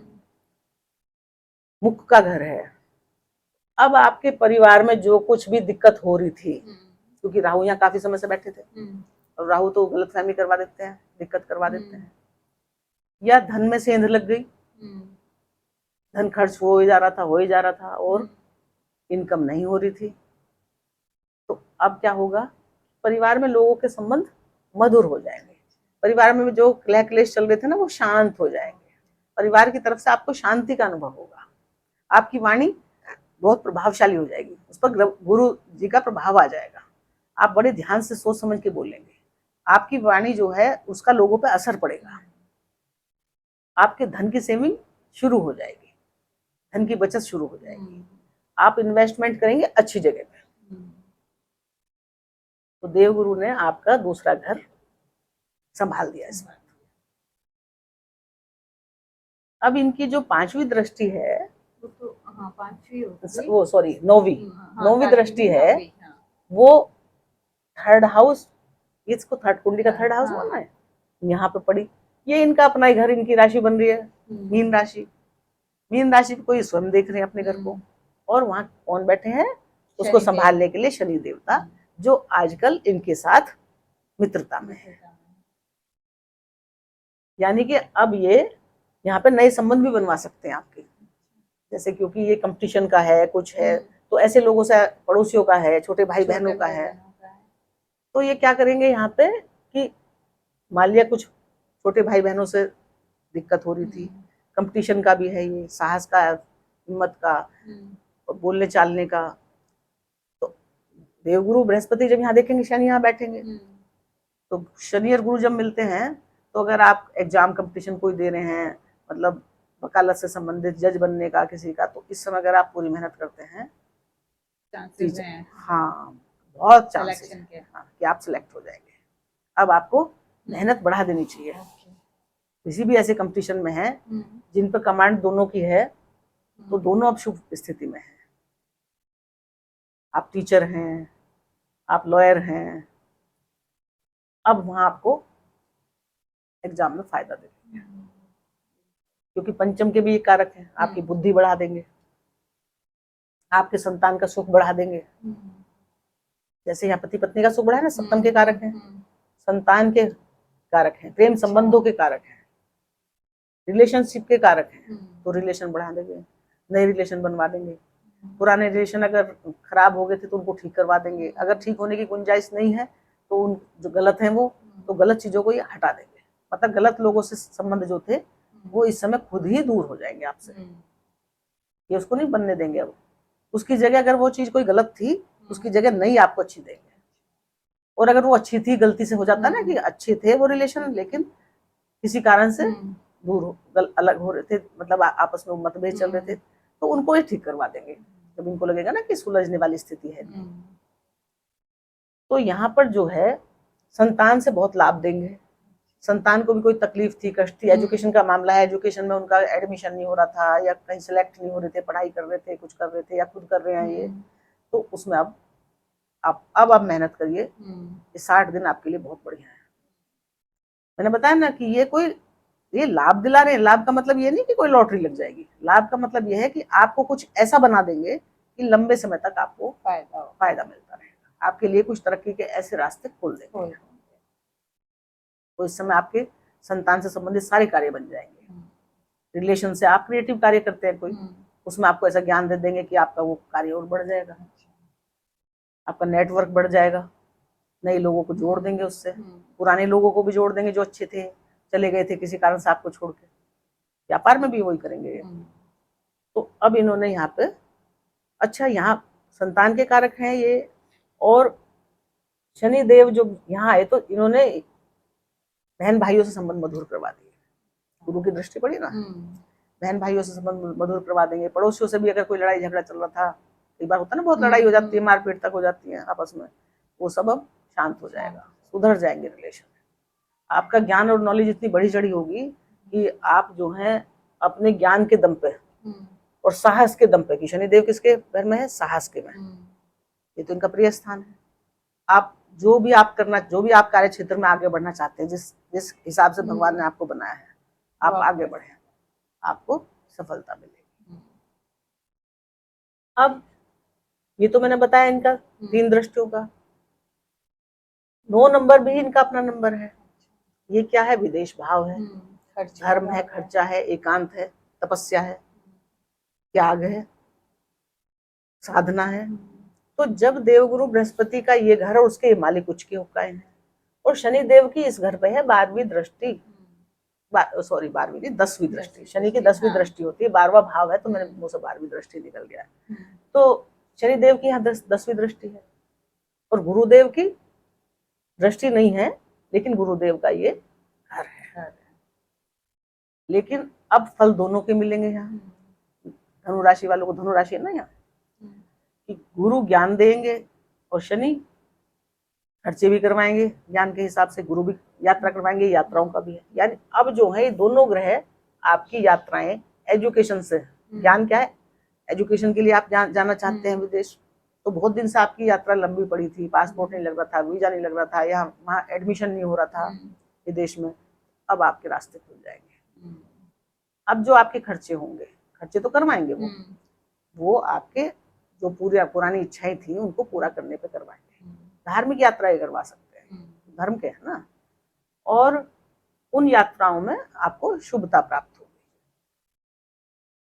मुख का घर है। अब आपके परिवार में जो कुछ भी दिक्कत हो रही थी, क्योंकि राहु यहाँ काफी समय से बैठे थे और राहु तो गलतफहमी करवा देते हैं, दिक्कत करवा देते हैं, या धन में सेंध लग गई, धन खर्च हो ही जा रहा था और इनकम नहीं हो रही थी। तो अब क्या होगा, परिवार में लोगों के संबंध मधुर हो जाएंगे, परिवार में जो कलह क्लेश चल रहे थे ना वो शांत हो जाएंगे, परिवार की तरफ से आपको शांति का अनुभव होगा, आपकी वाणी बहुत प्रभावशाली हो जाएगी, उस पर गुरु जी का प्रभाव आ जाएगा, आप बड़े ध्यान से सोच समझ के बोलेंगे, आपकी वाणी जो है उसका लोगों पे असर पड़ेगा, आपके धन की सेविंग शुरू हो जाएगी, धन की बचत शुरू हो जाएगी, आप इन्वेस्टमेंट करेंगे अच्छी जगह पे। तो देवगुरु ने आपका दूसरा घर संभाल दिया इस बार। अब इनकी जो 5वीं दृष्टि है, वो सॉरी 9वीं दृष्टि है, वो थर्ड हाउस, इसको थर्ड कुंडली का थर्ड हाउस बोलना है, यहाँ पे पड़ी। ये इनका अपना ही घर, इनकी राशि बन रही है मीन राशि। मीन राशि को ये स्वयं देख रहे हैं अपने घर को, और वहां कौन बैठे हैं, उसको संभालने के लिए शनि देवता, जो आजकल इनके साथ मित्रता में है। यानी कि अब ये यहाँ पे नए संबंध भी बनवा सकते हैं आपके, जैसे क्योंकि ये कंपटीशन का है, कुछ है, तो ऐसे लोगों से, पड़ोसियों का है, छोटे भाई बहनों का है, तो ये क्या करेंगे यहाँ पे कि मान लिया कुछ छोटे भाई बहनों से दिक्कत हो रही थी, कंपटीशन का भी है ये, साहस का, हिम्मत का और बोलने चालने का। तो देवगुरु बृहस्पति जब यहाँ देखेंगे, शनि यहाँ बैठेंगे, तो शनि और गुरु जब मिलते हैं, तो अगर आप एग्जाम कंपटीशन कोई दे रहे हैं, मतलब वकालत से संबंधित, जज बनने का किसी का, तो इस समय अगर आप पूरी मेहनत करते हैं, हाँ बहुत चांसेस है कि आप सिलेक्ट हो जाएंगे। अब आपको मेहनत बढ़ा देनी चाहिए, किसी भी ऐसे कंपटीशन में है जिन पर कमांड दोनों की है, तो दोनों अब शुभ स्थिति में है। आप टीचर हैं, आप लॉयर हैं, अब वहां आपको एग्जाम में फायदा देंगे, क्योंकि पंचम के भी ये कारक है, आपकी बुद्धि बढ़ा देंगे, आपके संतान का सुख बढ़ा देंगे। जैसे यहाँ पति पत्नी का सुख बढ़ा है ना, सप्तम के कारक हैं, संतान के कारक हैं, प्रेम संबंधों के कारक हैं, रिलेशनशिप के कारक हैं, तो रिलेशन बढ़ा देंगे, नए रिलेशन बनवा देंगे, पुराने रिलेशन अगर खराब हो गए थे तो उनको ठीक करवा देंगे, अगर ठीक होने की गुंजाइश नहीं है तो उन जो गलत हैं वो, तो गलत चीजों को ये हटा देंगे। मतलब गलत लोगों से संबंध जो थे वो इस समय खुद ही दूर हो जाएंगे आपसे, ये उसको नहीं बनने देंगे। अब उसकी जगह अगर वो चीज कोई गलत थी, उसकी जगह नई आपको अच्छी देंगे। और अगर वो अच्छी थी, गलती से हो जाता ना कि अच्छे थे वो रिलेशन, लेकिन किसी कारण से अलग हो रहे थे, मतलब आपस में मतभेद चल रहे थे, तो उनको ही ठीक करवा देंगे जब इनको लगेगा ना कि सुलझने वाली स्थिति है। तो यहाँ पर जो है संतान से बहुत लाभ देंगे। संतान को भी कोई तकलीफ थी, कष्ट थी, एजुकेशन का मामला है, एजुकेशन में उनका एडमिशन नहीं हो रहा था, या कहीं सेलेक्ट नहीं हो रहे थे, पढ़ाई कर रहे थे, कुछ कर रहे थे, या खुद कर रहे हैं ये, तो उसमें अब आप मेहनत करिए। ये 60 दिन आपके लिए बहुत बढ़िया है। मैंने बताया ना कि ये लाभ दिला रहे हैं। लाभ का मतलब ये नहीं कि कोई लॉटरी लग जाएगी, लाभ का मतलब ये है कि आपको कुछ ऐसा बना देंगे कि लंबे समय तक आपको फायदा मिलता रहेगा, आपके लिए कुछ तरक्की के ऐसे रास्ते खोल देंगे। तो इस समय आपके संतान से संबंधित सारे कार्य बन जाएंगे। रिलेशन से आप क्रिएटिव कार्य करते हैं कोई, उसमें आपको ऐसा ज्ञान दे देंगे कि आपका वो कार्य और बढ़ जाएगा, आपका नेटवर्क बढ़ जाएगा, नए लोगों को जोड़ देंगे उससे, पुराने लोगों को भी जोड़ देंगे जो अच्छे थे, चले गए थे किसी कारण से आपको छोड़ के। व्यापार में भी वही करेंगे ये। तो अब इन्होंने यहाँ पे अच्छा, यहाँ संतान के कारक हैं ये, और शनि देव जो यहाँ आए तो इन्होंने बहन भाइयों से संबंध मधुर करवा दिए। गुरु की दृष्टि पड़ी ना, बहन भाइयों से संबंध मधुर करवा देंगे। पड़ोसियों से भी अगर कोई लड़ाई झगड़ा चल रहा था, कई बार होता है ना, बहुत लड़ाई हो जाती है, मारपीट तक हो जाती है आपस में, वो सब अब शांत हो जाएगा, सुधर जाएंगे रिलेशन। आपका ज्ञान और नॉलेज इतनी बढ़ी चढ़ी होगी कि आप जो है अपने ज्ञान के दम पे और साहस के दम पे, कि शनिदेव किसके घर में है, साहस के में, ये तो इनका प्रिय स्थान है। आप जो भी आप कार्य क्षेत्र में आगे बढ़ना चाहते हैं, जिस हिसाब से भगवान ने आपको बनाया है, आप आगे बढ़े, आपको सफलता मिलेगी। अब ये तो मैंने बताया इनका 3 दृष्टियों का। 9 नंबर भी इनका अपना नंबर है। ये क्या है, विदेश भाव है, धर्म है, खर्चा है, एकांत है, तपस्या है, त्याग है, साधना है। तो जब देवगुरु बृहस्पति का ये घर और उसके मालिक उच्च के उपकायन है, और शनि देव की इस घर पे है 12वीं दृष्टि, 12वीं नहीं, 10वीं दृष्टि। शनि की 10वीं दृष्टि होती है, 12वां भाव है, तो मेरे मुंह से 12वीं दृष्टि निकल गया। तो शनि देव की यहाँ 10वीं दृष्टि है, और गुरुदेव की दृष्टि नहीं है, लेकिन गुरुदेव का ये घर है। लेकिन अब फल दोनों के मिलेंगे यहाँ। धनु राशि वालों को, धनु राशि है ना यहाँ, कि गुरु ज्ञान देंगे और शनि खर्चे भी करवाएंगे ज्ञान के हिसाब से, गुरु भी यात्रा करवाएंगे, यात्राओं का भी है। यानी अब जो है ये दोनों ग्रह आपकी यात्राएं एजुकेशन से, ज्ञान क्या है, एजुकेशन के लिए आप जाना चाहते हैं विदेश, तो बहुत दिन से आपकी यात्रा लंबी पड़ी थी, पासपोर्ट नहीं लग रहा था, वीजा नहीं लग रहा था, या वहाँ एडमिशन नहीं हो रहा था विदेश में, अब आपके रास्ते खुल जाएंगे। अब जो आपके खर्चे होंगे, खर्चे तो करवाएंगे वो आपके जो पुरानी इच्छाएं थी उनको पूरा करने पे करवाएंगे। धार्मिक यात्राएं करवा सकते हैं, धर्म के है ना, और उन यात्राओं में आपको शुभता प्राप्त होगी।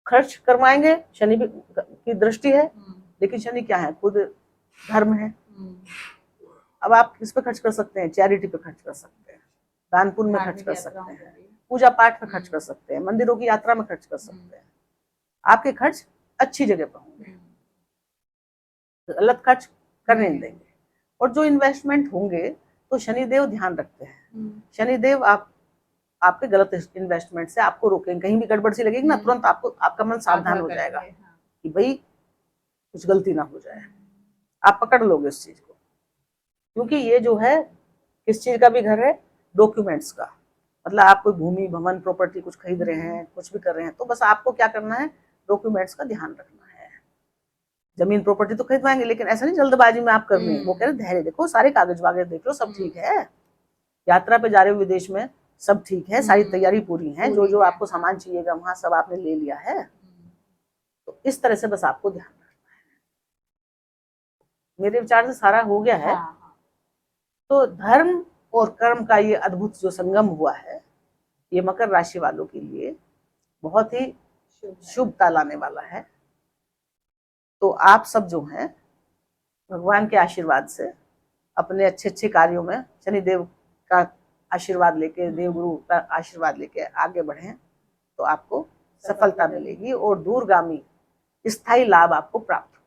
खर्च करवाएंगे, शनि की दृष्टि है, लेकिन शनि क्या है, खुद धर्म है। अब आप किस पे खर्च कर सकते हैं, चैरिटी पे खर्च कर सकते हैं, दान पुण्य में खर्च कर सकते हैं, पूजा पाठ में खर्च कर सकते हैं, मंदिरों की यात्रा में खर्च कर सकते हैं। आपके खर्च अच्छी जगह पर होंगे, गलत खर्च करने नहीं देंगे। और जो इन्वेस्टमेंट होंगे तो शनिदेव ध्यान रखते हैं, शनिदेव आपके गलत इन्वेस्टमेंट से आपको रोकेंगे। कहीं भी गड़बड़ सी लगेगी ना, तुरंत आपका मन सावधान हो जाएगा कि भाई कुछ गलती ना हो जाए, आप पकड़ लोगे उस चीज को। क्योंकि ये जो है किस चीज का भी घर है, डॉक्यूमेंट्स का, मतलब आप कोई भूमि भवन प्रॉपर्टी कुछ खरीद रहे हैं, कुछ भी कर रहे हैं, तो बस आपको क्या करना है, डॉक्यूमेंट्स का ध्यान रखना है। जमीन प्रॉपर्टी तो खरीदवाएंगे, लेकिन ऐसा नहीं जल्दबाजी में आप कर रहे हैं, वो कह रहे धैर्य देखो, सारे कागज वागज देख लो, सब ठीक है, यात्रा पे जा रहे हो विदेश में, सब ठीक है, सारी तैयारी पूरी है, जो जो आपको सामान चाहिएगा वहां सब आपने ले लिया है। तो इस तरह से बस आपको ध्यान रखना है। मेरे विचार से सारा हो गया है। तो धर्म और कर्म का ये अद्भुत जो संगम हुआ है, ये मकर राशि वालों के लिए बहुत ही शुभता लाने वाला है। तो आप सब जो हैं भगवान के आशीर्वाद से अपने अच्छे अच्छे कार्यों में शनिदेव का आशीर्वाद लेके, देवगुरु का आशीर्वाद लेके आगे बढ़ें तो आपको सफलता मिलेगी और दूरगामी स्थायी लाभ आपको प्राप्त होगा।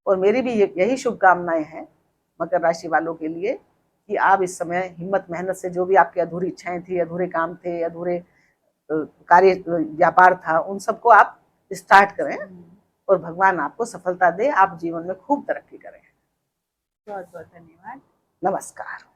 और मेरी भी यही शुभकामनाएं हैं मकर राशि वालों के लिए कि आप इस समय हिम्मत मेहनत से जो भी आपकी अधूरी इच्छाएं थी, अधूरे काम थे, अधूरे कार्य व्यापार था, उन सबको आप स्टार्ट करें और भगवान आपको सफलता दे, आप जीवन में खूब तरक्की करें। बहुत बहुत धन्यवाद। नमस्कार।